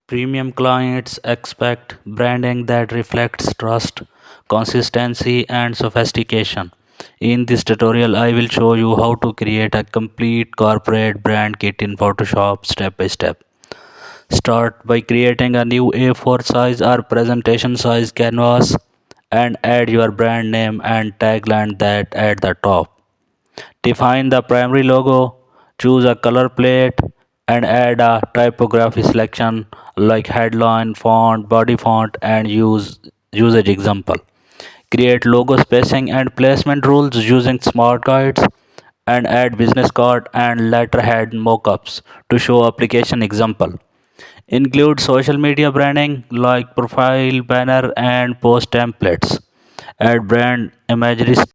Premium clients expect branding that reflects trust, consistency, and sophistication. In this tutorial, I will show you how to create a complete corporate brand kit in Photoshop step by step. Start by creating a new A4 size or presentation size canvas and add your brand name and tagline that at the top. Define the primary logo, choose a color plate, and add a typography selection like headline, font, body font, and usage example. Create logo spacing and placement rules using smart guides and add business card and letterhead mockups to show application example. Include social media branding like profile, banner, and post templates. Add brand imagery